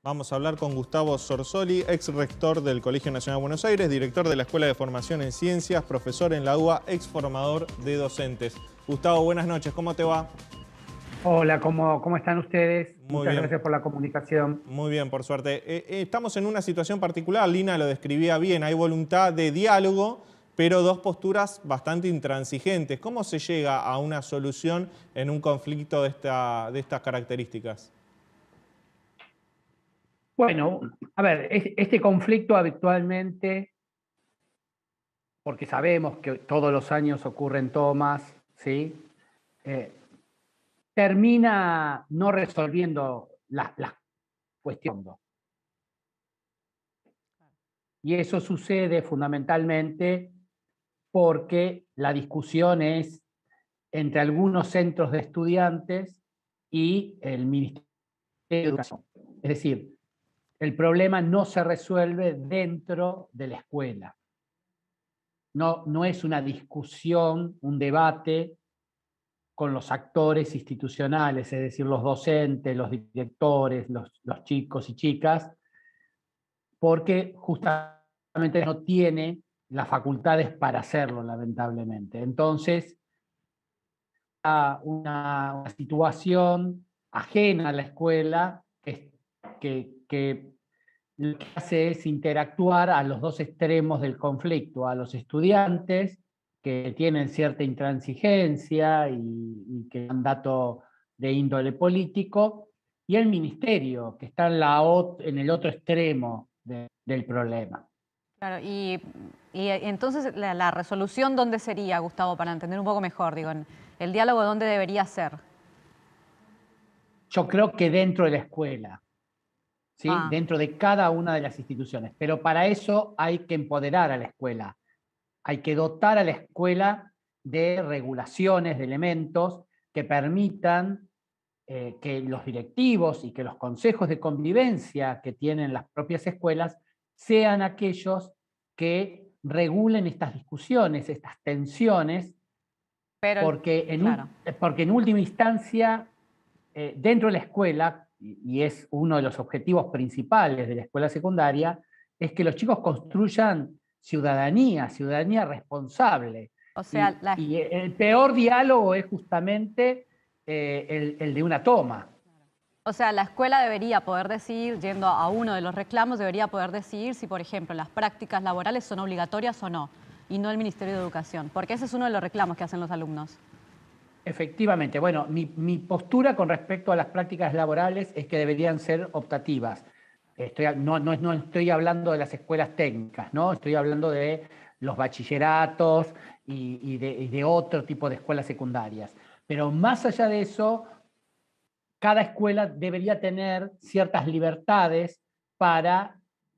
Vamos a hablar con Gustavo Sorsoli, ex rector del Colegio Nacional de Buenos Aires, director de la Escuela de Formación en Ciencias, profesor en la UBA, ex formador de docentes. Gustavo, buenas noches, ¿cómo te va? Hola, ¿cómo están ustedes? Muy Muchas bien, gracias por la comunicación. muy bien, por suerte. Estamos en una situación particular, Lina lo describía bien, hay voluntad de diálogo, pero dos posturas bastante intransigentes. ¿Cómo se llega a una solución en un conflicto de estas características? Bueno, a ver, este conflicto habitualmente, porque sabemos que todos los años ocurren tomas, ¿sí? Eh, Termina no resolviendo la cuestión. Y eso sucede fundamentalmente porque la discusión es entre algunos centros de estudiantes y el Ministerio de Educación. Es decir, el problema no se resuelve dentro de la escuela. No es una discusión, un debate con los actores institucionales, es decir, los docentes, los directores, los chicos y chicas, porque justamente no tiene las facultades para hacerlo, lamentablemente. Entonces, una situación ajena a la escuela que lo que hace es interactuar a los dos extremos del conflicto, a los estudiantes que tienen cierta intransigencia y que dan dato de índole político, y el ministerio, que está en el otro extremo del problema. Claro, y entonces la resolución, ¿dónde sería, Gustavo, para entender un poco mejor? Digo, el diálogo, ¿dónde debería ser? Yo creo que dentro de la escuela, ¿sí? Ah, Dentro de cada una de las instituciones, pero para eso hay que empoderar a la escuela. Hay que dotar a la escuela de regulaciones, de elementos que permitan que los directivos y que los consejos de convivencia que tienen las propias escuelas sean aquellos que regulen estas discusiones, estas tensiones, pero, claro. porque en última instancia, dentro de la escuela, y es uno de los objetivos principales de la escuela secundaria, es que los chicos construyan ciudadanía responsable. O sea, Y el peor diálogo es justamente el de una toma. la escuela debería poder decidir, yendo a uno de los reclamos, debería poder decidir si, por ejemplo, las prácticas laborales son obligatorias o no, y no el Ministerio de Educación, porque ese es uno de los reclamos que hacen los alumnos. Efectivamente, bueno, mi postura con respecto a las prácticas laborales es que deberían ser optativas. No estoy hablando de las escuelas técnicas, ¿no? Estoy hablando de los bachilleratos y de otro tipo de escuelas secundarias. Pero más allá de eso, cada escuela debería tener ciertas libertades para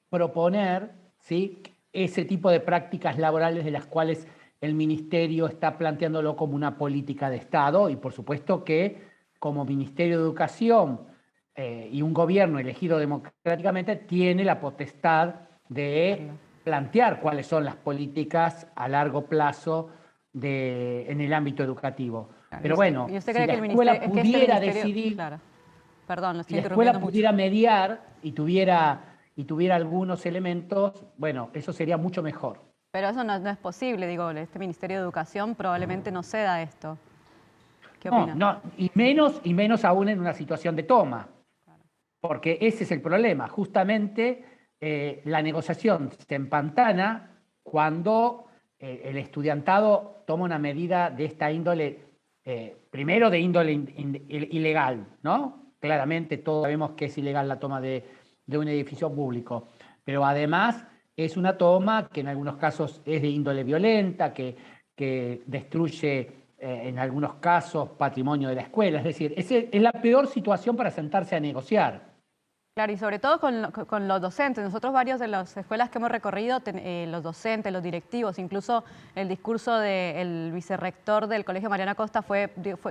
proponer, ¿sí?, ese tipo de prácticas laborales de las cuales el ministerio está planteándolo como una política de Estado, y por supuesto que como Ministerio de Educación y un gobierno elegido democráticamente tiene la potestad de plantear cuáles son las políticas a largo plazo en el ámbito educativo. Claro, Pero bueno, y usted si cree la que el escuela ministerio, que este pudiera ministerio, decidir, claro, perdón, lo si estoy la escuela interrumpiendo mucho. pudiera mediar y tuviera algunos elementos, bueno, eso sería mucho mejor. Pero eso no es posible, digo, este Ministerio de Educación probablemente no ceda esto. ¿Qué No, opina? no, y menos aún en una situación de toma, porque ese es el problema. Justamente la negociación se empantana cuando el estudiantado toma una medida de esta índole, primero de índole ilegal, ¿no? Claramente todos sabemos que es ilegal la toma de un edificio público, pero además es una toma que en algunos casos es de índole violenta, que destruye en algunos casos patrimonio de la escuela. Es decir, es la peor situación para sentarse a negociar. Claro, y sobre todo con los docentes. Nosotros varios de las escuelas que hemos recorrido, los docentes, los directivos, incluso el discurso del vicerrector del Colegio Mariana Costa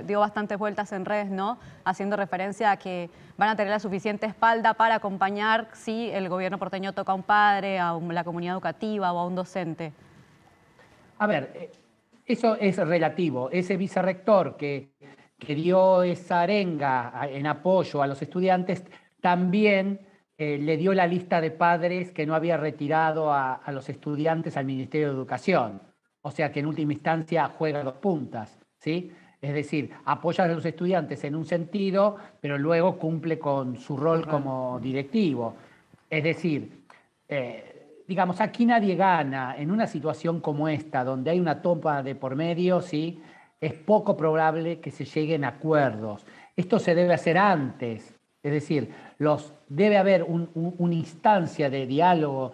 dio bastantes vueltas en redes, ¿no? Haciendo referencia a que van a tener la suficiente espalda para acompañar si el gobierno porteño toca a un padre, la comunidad educativa o a un docente. A ver, eso es relativo. Ese vicerrector que dio esa arenga en apoyo a los estudiantes también le dio la lista de padres que no había retirado a los estudiantes al Ministerio de Educación. O sea que en última instancia juega 2 puntas, ¿sí? Es decir, apoya a los estudiantes en un sentido, pero luego cumple con su rol como directivo. Es decir, digamos, aquí nadie gana. En una situación como esta, donde hay una toma de por medio, ¿sí? Es poco probable que se lleguen a acuerdos. Esto se debe hacer antes. Es decir, debe haber una instancia de diálogo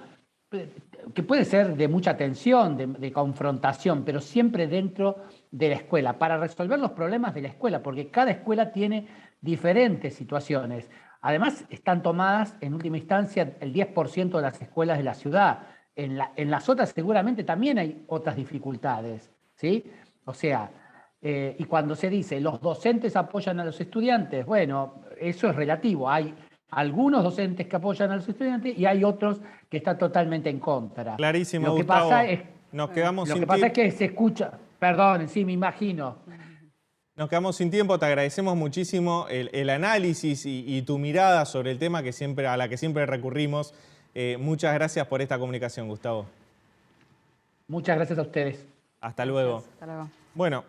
que puede ser de mucha tensión, de confrontación, pero siempre dentro de la escuela, para resolver los problemas de la escuela, porque cada escuela tiene diferentes situaciones. Además, están tomadas en última instancia el 10% de las escuelas de la ciudad. En las otras seguramente también hay otras dificultades, ¿sí? O sea, y cuando se dice los docentes apoyan a los estudiantes, bueno, eso es relativo. Hay algunos docentes que apoyan a los estudiantes y hay otros que están totalmente en contra. Clarísimo, Lo que Gustavo. pasa es, Nos quedamos lo sin que pasa es tiempo. que se escucha, perdón, sí, me imagino. Nos quedamos sin tiempo, te agradecemos muchísimo el análisis y tu mirada sobre el tema a la que siempre recurrimos. Muchas gracias por esta comunicación, Gustavo. Muchas gracias a ustedes. Hasta luego. Hasta luego. Bueno,